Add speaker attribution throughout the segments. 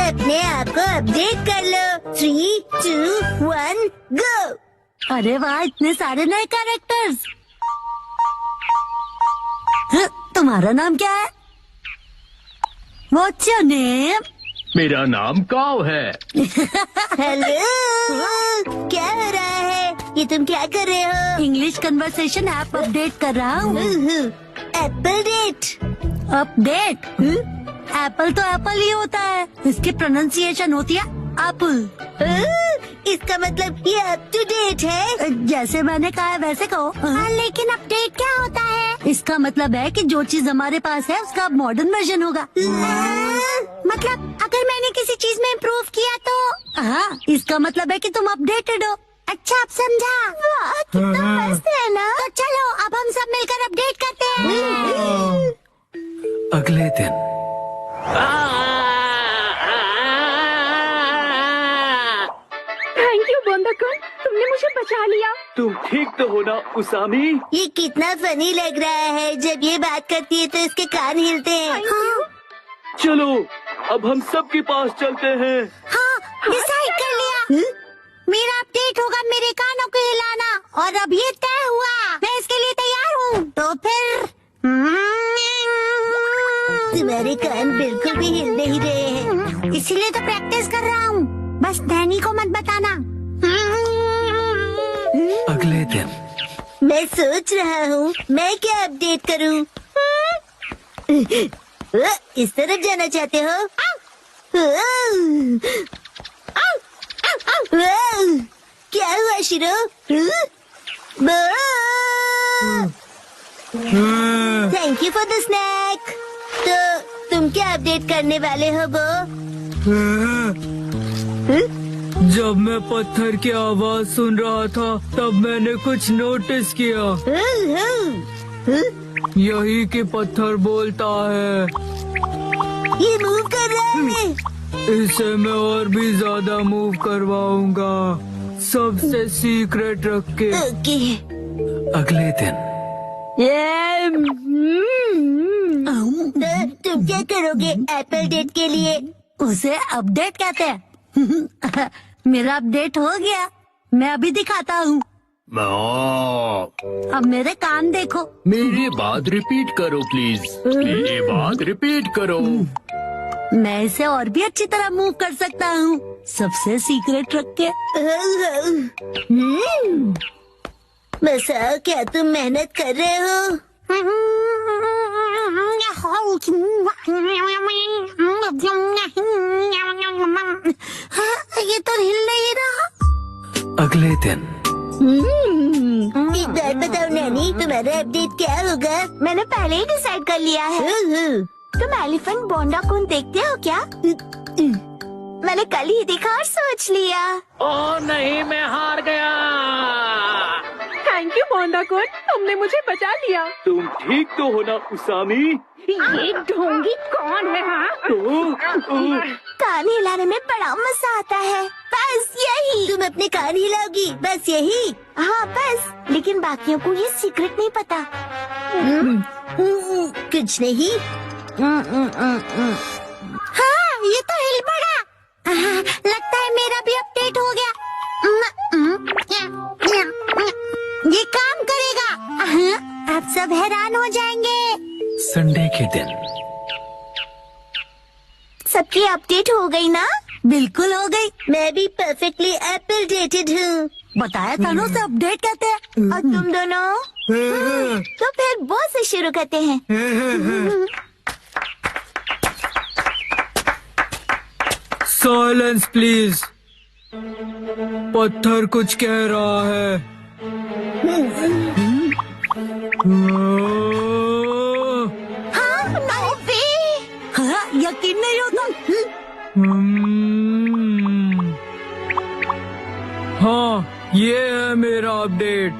Speaker 1: अपने आप को अपडेट कर लो। 3, 2, 1 गो।
Speaker 2: अरे वाह, इतने सारे नए कैरेक्टर्स। तुम्हारा नाम क्या है? What's your name?
Speaker 3: मेरा नाम काव है।
Speaker 1: हेलो, क्या हो रहा है? ये तुम क्या कर रहे हो?
Speaker 2: इंग्लिश कन्वर्सेशन ऐप अपडेट कर रहा हूँ।
Speaker 1: Apple date.
Speaker 2: अपडेट? एप्पल तो एप्पल ही होता है, इसकी प्रोनाउंसिएशन होती है एप्पल।
Speaker 1: इसका मतलब ये अप टू डेट है।
Speaker 2: जैसे मैंने कहा है वैसे कहो।
Speaker 1: लेकिन अपडेट क्या होता है?
Speaker 2: इसका मतलब है कि जो चीज हमारे पास है उसका मॉडर्न वर्जन होगा।
Speaker 1: मतलब अगर मैंने किसी चीज में इम्प्रूव किया तो?
Speaker 2: हाँ, इसका मतलब है कि तुम अपडेटेड हो।
Speaker 1: अच्छा, अब समझा। वाह, कितना मस्त है ना। तो चलो अब हम सब मिलकर अपडेट करते हैं।
Speaker 4: अगले दिन
Speaker 5: थैंक यू बोंदाकुन, तुमने मुझे बचा लिया।
Speaker 3: तुम ठीक तो हो ना उसामी?
Speaker 1: ये कितना फनी लग रहा है। जब ये बात करती है तो इसके कान हिलते हैं।
Speaker 3: चलो अब हम सब के पास चलते हैं।
Speaker 1: हाँ, डिसाइड कर लिया। मेरा अपडेट होगा मेरे कानों को हिलाना, और अब ये तय हुआ। मैं इसके लिए तैयार हूँ। तो फिर तुम्हारे कान बिल्कुल भी हिल नहीं रहे हैं, इसीलिए तो प्रैक्टिस कर रहा हूँ। बस डैनी को मत बताना।
Speaker 4: अगले दिन
Speaker 1: मैं सोच रहा हूँ मैं क्या अपडेट करूँ। इस तरफ जाना चाहते हो? क्या हुआ शिरो? Thank you for the snake. तो तुम क्या अपडेट करने वाले हो बो?
Speaker 4: जब मैं पत्थर की आवाज सुन रहा था तब मैंने कुछ नोटिस किया। यही कि पत्थर बोलता है।
Speaker 1: ये मूव कर रहा है।
Speaker 4: इसे मैं और भी ज्यादा मूव करवाऊंगा, सबसे सीक्रेट रख के।
Speaker 1: ओके।
Speaker 4: अगले दिन
Speaker 1: तो तुम क्या करोगे एप्पल डेट के लिए?
Speaker 2: उसे अपडेट कहते हैं। मेरा अपडेट हो गया, मैं अभी दिखाता हूँ। अब मेरे कान देखो।
Speaker 3: मेरी बात रिपीट करो प्लीज। मेरी बात रिपीट करो।
Speaker 2: मैं इसे और भी अच्छी तरह मूव कर सकता हूँ, सबसे सीक्रेट रख के।
Speaker 1: मसा, क्या तुम मेहनत कर रहे हो? ये तो हिल नहीं रहा।
Speaker 4: अगले दिन
Speaker 1: एक बात बताओ नैनी, तुम्हारा अपडेट क्या होगा? मैंने पहले ही डिसाइड कर लिया है। तुम एलिफेंट बोंडाकुन देखते हो क्या? मैंने कल ही देखा और सोच लिया।
Speaker 3: ओह नहीं, मैं हार गया।
Speaker 5: थैंक यू बोंदाकुन, तुमने मुझे बचा लिया।
Speaker 3: तुम ठीक तो हो ना उसामी?
Speaker 5: ये ढोंगी कौन है? हाँ,
Speaker 1: कान हिलाने में बड़ा मजा आता है। बस यही। तुम अपने कान हिलाओगी, बस यही? हाँ बस, लेकिन बाकियों को ये सीक्रेट नहीं पता। कुछ नहीं। हाँ, ये तो हिल पड़ा। लगता है मेरा भी अपडेट हो गया। ये काम करेगा। अब सब हैरान हो जाएंगे।
Speaker 4: संडे के दिन
Speaker 1: सबकी अपडेट हो गई ना?
Speaker 2: बिल्कुल हो गई।
Speaker 1: मैं भी परफेक्टली एप्पल डेटेड हूँ।
Speaker 2: बताया था ना, उसे अपडेट कहते हैं।
Speaker 1: और तुम दोनों? तो फिर वो से शुरू करते हैं।
Speaker 4: Silence please. पत्थर कुछ कह रहा है।
Speaker 1: हाँ, no way।
Speaker 2: हाँ, यकीन नहीं होता।
Speaker 4: हाँ, ये है मेरा अपडेट।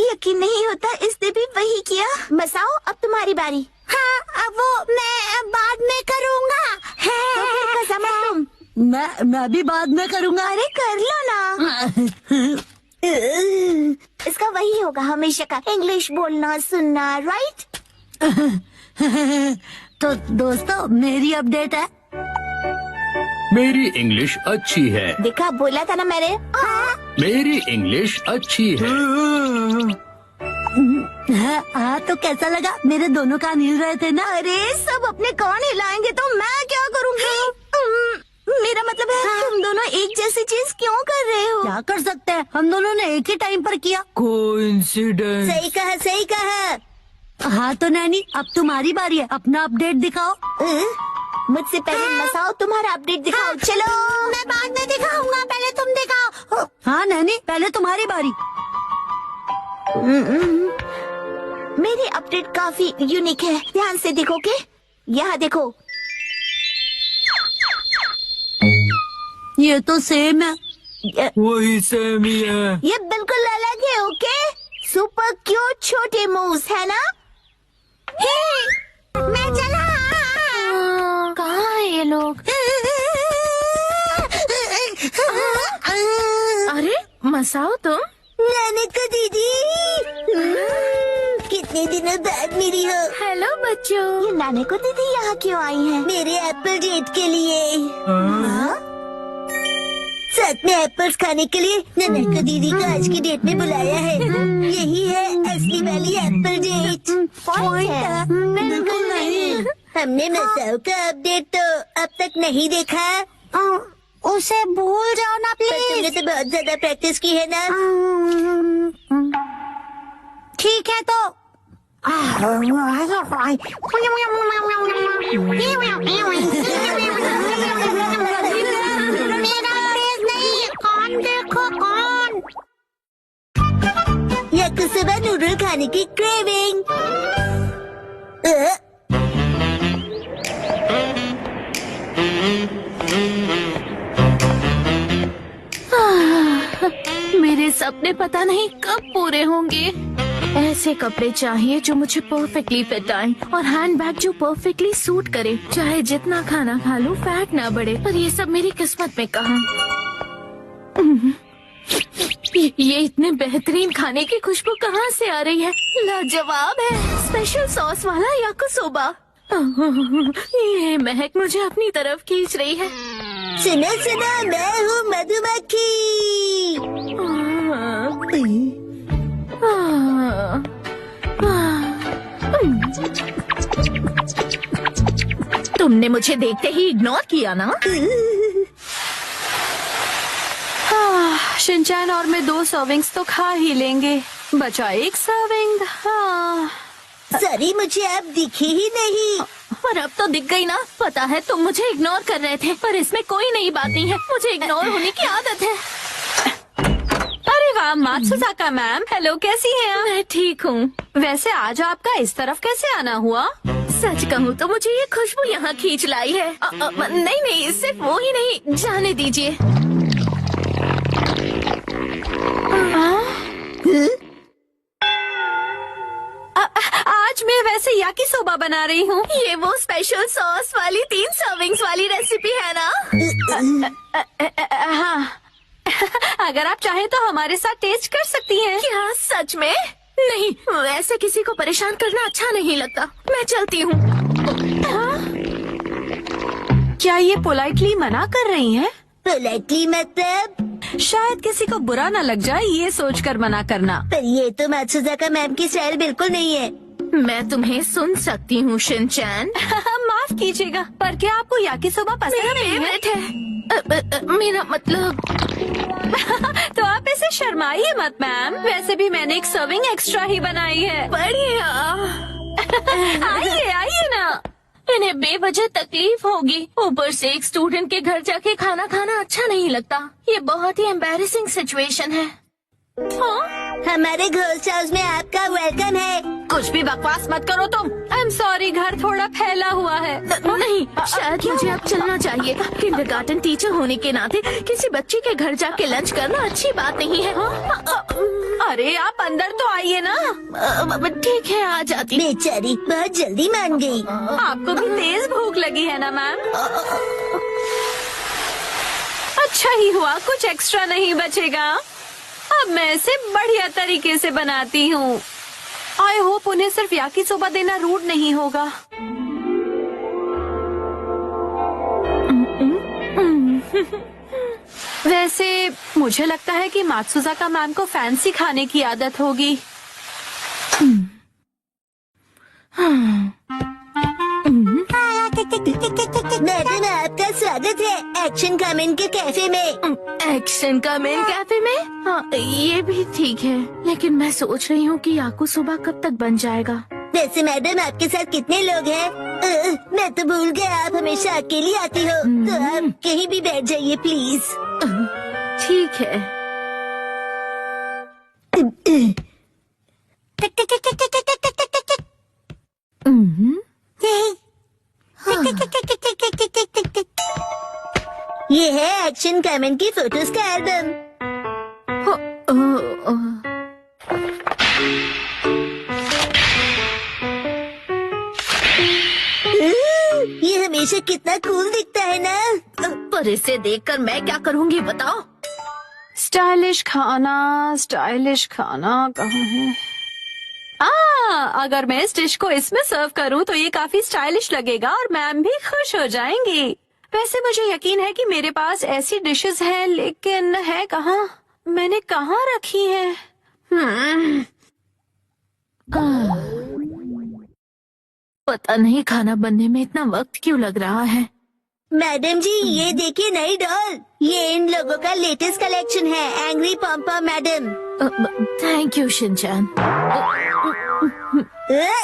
Speaker 1: यकीन नहीं होता, इसने भी वही किया। बसाओ, अब तुम्हारी बारी। हाँ, अब वो मैं बाद में करूँगा। तो फिर कसम तुम।
Speaker 2: मैं भी बाद में करूँगा।
Speaker 1: अरे कर लो ना। इसका वही होगा हमेशा का, इंग्लिश बोलना सुनना, राइट?
Speaker 2: तो दोस्तों मेरी अपडेट है।
Speaker 3: मेरी इंग्लिश अच्छी है।
Speaker 1: देखा, बोला था ना मैंने।
Speaker 3: मेरी इंग्लिश अच्छी है।
Speaker 2: हाँ तो कैसा लगा? मेरे दोनों कान हिल रहे थे ना।
Speaker 1: अरे सब अपने कान हिलाएंगे तो मैं क्या करूँगी? मेरा मतलब है तुम दोनों एक जैसी चीज क्यों कर रहे हो?
Speaker 2: क्या कर सकते हैं, हम दोनों ने एक ही टाइम पर किया।
Speaker 4: कोइंसिडेंस।
Speaker 1: सही कहा, सही कहा।
Speaker 2: हाँ तो नैनी अब तुम्हारी बारी है, अपना अपडेट दिखाओ।
Speaker 1: मुझसे पहले मसाओ तुम्हारा अपडेट दिखाओ। चलो। मैं बाद में दिखाऊंगा, पहले तुम दिखाओ।
Speaker 2: हाँ नैनी पहले तुम्हारी बारी।
Speaker 1: मेरी अपडेट काफी यूनिक है, ध्यान से देखोगे? यहाँ देखो।
Speaker 2: ये तो सेम है।
Speaker 4: वही सेम ही है।
Speaker 1: ये बिल्कुल अलग है। ओके, सुपर क्यूट छोटे मूव्स है ना? मैं चला।
Speaker 5: कहाँ है ये लोग? अरे मसाओ तुम?
Speaker 1: नानका दीदी, कितने दिनों बाद मिली हो।
Speaker 5: हेलो बच्चों।
Speaker 1: ये नानका दीदी यहाँ क्यों आई हैं? मेरे एप्पल डेट के लिए। हाँ? साथ में एप्पल्स खाने के लिए नानका दीदी को आज की डेट में बुलाया है। यही है असली वाली एप्पल डेट। पॉइंट है? बिल्कुल नहीं। हमने मसाओ का अपडेट तो अब तक नहीं देखा।
Speaker 2: उसे भूल जाओ ना
Speaker 1: पर तुमने तो बहुत ज्यादा प्रैक्टिस की है ना।
Speaker 2: ठीक है तो
Speaker 1: या कुछ सुबह नूडल खाने की क्रेविंग।
Speaker 5: मेरे सपने पता नहीं कब पूरे होंगे। ऐसे कपड़े चाहिए जो मुझे परफेक्टली फिट आए और हैंडबैग जो परफेक्टली सूट करे। चाहे जितना खाना खा लूं फैट ना बढ़े, पर ये सब मेरी किस्मत में कहाँ। ये इतने बेहतरीन खाने की खुशबू कहाँ से आ रही है? लाजवाब है, स्पेशल सॉस वाला याकिसोबा। ये महक मुझे अपनी तरफ खींच रही है।
Speaker 1: सुनो सुनो, मैं हूँ मधुमक्खी।
Speaker 5: तुमने मुझे देखते ही इग्नोर किया ना?
Speaker 6: शिनचैन और मैं 2 सर्विंग्स तो खा ही लेंगे, बचा 1 सर्विंग।
Speaker 1: सॉरी, मुझे अब दिखी ही नहीं।
Speaker 5: पर अब तो दिख गई ना। पता है तुम मुझे इग्नोर कर रहे थे, पर इसमें कोई नई बात नहीं है। मुझे इग्नोर होने की आदत है।
Speaker 6: अरे वाह मात्सुजाका मैम, हेलो, कैसी हैं आप?
Speaker 5: मैं ठीक हूँ।
Speaker 6: वैसे आज आपका इस तरफ कैसे आना हुआ?
Speaker 5: सच कहूँ तो मुझे ये खुशबू यहाँ खींच लाई है। नहीं, सिर्फ वो ही नहीं, जाने दीजिए।
Speaker 6: आज मैं वैसे याकिसोबा बना रही हूँ।
Speaker 5: ये वो स्पेशल सॉस वाली 3 सर्विंग्स वाली रेसिपी है ना?
Speaker 6: हाँ, अगर आप चाहें तो हमारे साथ टेस्ट कर सकती हैं।
Speaker 5: क्या सच में? नहीं, ऐसे किसी को परेशान करना अच्छा नहीं लगता। मैं चलती हूँ।
Speaker 6: क्या ये पोलाइटली मना कर रही हैं?
Speaker 1: पोलाइटली मतलब?
Speaker 6: शायद किसी को बुरा न लग जाए ये सोचकर मना करना।
Speaker 1: पर ये तो मात्सुजाका मैम की स्टाइल बिल्कुल नहीं है।
Speaker 5: मैं तुम्हें सुन सकती हूँ शिनचैन।
Speaker 6: माफ कीजिएगा, पर क्या आपको याकिसोबा पसंद नहीं है?
Speaker 5: फेवरेट है। मेरा मतलब
Speaker 6: तो आप ऐसे शर्माइए मत मैम, वैसे भी मैंने 1 सर्विंग एक्स्ट्रा ही बनाई है।
Speaker 5: बढ़िया।
Speaker 6: आइए ना।
Speaker 5: इन्हें बेवजह तकलीफ होगी, ऊपर से एक स्टूडेंट के घर जाके खाना खाना अच्छा नहीं लगता। ये बहुत ही एम्बैरेसिंग सिचुएशन है।
Speaker 1: हमारे घोस्ट हाउस में आपका वेलकम है।
Speaker 6: कुछ भी बकवास मत करो तुम। आई एम सॉरी, घर थोड़ा फैला हुआ है।
Speaker 5: नहीं, शायद मुझे अब चलना चाहिए। किंडरगार्टन टीचर होने के नाते किसी बच्ची के घर जाके लंच करना अच्छी बात नहीं है।
Speaker 6: अरे आप अंदर तो आइए ना।
Speaker 5: ठीक है, आ जाती।
Speaker 1: बेचारी बहुत जल्दी मान गई।
Speaker 6: आपको भी तेज भूख लगी है ना मैम? अच्छा ही हुआ, कुछ एक्स्ट्रा नहीं बचेगा। अब मैं इसे बढ़िया तरीके से बनाती हूँ। आई होप उन्हें सिर्फ याकिसोबा देना रूड नहीं होगा। वैसे मुझे लगता है कि मात्सुजाका मैम को फैंसी खाने की आदत होगी।
Speaker 1: मैडम, आपका स्वागत है एक्शन कमेंट के कैफे में।
Speaker 5: एक्शन का मेन कैफे में? हाँ, ये भी ठीक है, लेकिन मैं सोच रही हूँ कि याकुसोबा कब तक बन जाएगा।
Speaker 1: वैसे मैडम, आपके साथ कितने लोग हैं? मैं तो भूल गया, आप हमेशा अकेली आती हो, तो आप कहीं भी बैठ जाइए प्लीज।
Speaker 5: ठीक है।
Speaker 1: ये है एक्शन कमेंट की फोटोज का एल्बम। ये हमेशा कितना कूल दिखता है ना।
Speaker 5: पर इसे देखकर मैं क्या करूँगी बताओ?
Speaker 6: स्टाइलिश खाना कहाँ है? अगर मैं इस डिश को इसमें सर्व करूं तो ये काफी स्टाइलिश लगेगा और मैम भी खुश हो जाएंगी। वैसे मुझे यकीन है कि मेरे पास ऐसी डिशेस हैं, लेकिन है कहाँ? मैंने कहाँ रखी है?
Speaker 5: पता नहीं खाना बनने में इतना वक्त क्यों लग रहा है।
Speaker 1: मैडम जी, ये देखिए नई डॉल। ये इन लोगों का लेटेस्ट कलेक्शन है, एंग्री पॉम्पा मैडम।
Speaker 5: Thank you Shinchan.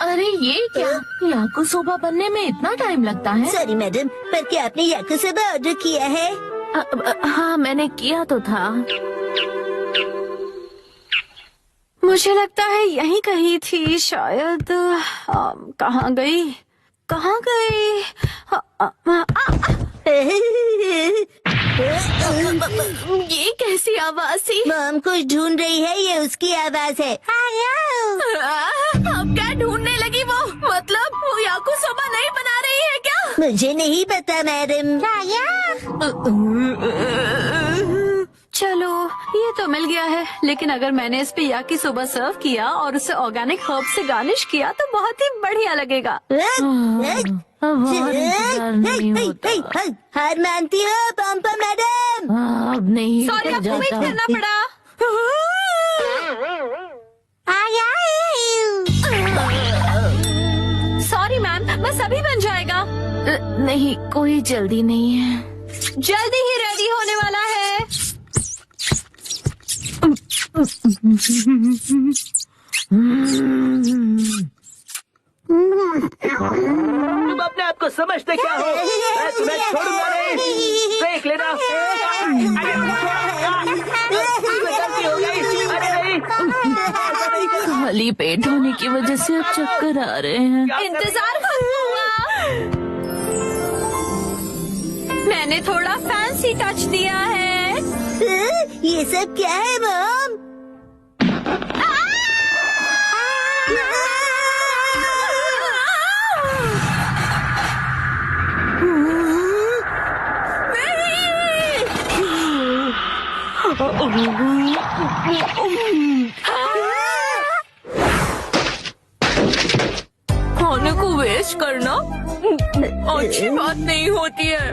Speaker 5: अरे ये क्या? याकुसोबा बनने में इतना टाइम लगता है?
Speaker 1: सॉरी मैडम, पर क्या आपने याकुसोबा ऑर्डर किया है?
Speaker 5: हाँ, मैंने किया तो था।
Speaker 6: मुझे लगता है यहीं कहीं थी शायद। कहाँ गई?
Speaker 5: ये कैसी आवाज थी?
Speaker 1: मॉम कुछ ढूंढ रही है, ये उसकी आवाज है।
Speaker 5: अब क्या ढूंढने लगी वो? मतलब वो याकुसोबा नहीं बना रही है क्या?
Speaker 1: मुझे नहीं पता मैडम।
Speaker 6: चलो, ये तो मिल गया है, लेकिन अगर मैंने इस पे याकिसोबा सर्व किया और उसे ऑर्गेनिक हर्ब से गार्निश किया तो बहुत ही बढ़िया लगेगा।
Speaker 1: हार मानती हो पॉम्पा मैडम?
Speaker 5: अब नहीं
Speaker 6: सॉरी, आपको वेट करना पड़ा। सॉरी मैम, बस अभी बन जाएगा।
Speaker 5: नहीं, कोई जल्दी नहीं है।
Speaker 6: जल्दी ही रेडी होने वाला है।
Speaker 7: तुम अपने आप को समझते क्या हो? मैं तुम्हें छोड़ूंगा नहीं। देख लेना। गलती हो गई। अरे नहीं।
Speaker 5: खाली पेट होने की वजह से अब चक्कर आ रहे हैं।
Speaker 6: इंतजार करूंगा। मैंने थोड़ा फैंसी टच दिया है।
Speaker 1: ये सब क्या है मॉम?
Speaker 5: खाने को वेस्ट करना अच्छी बात नहीं होती है।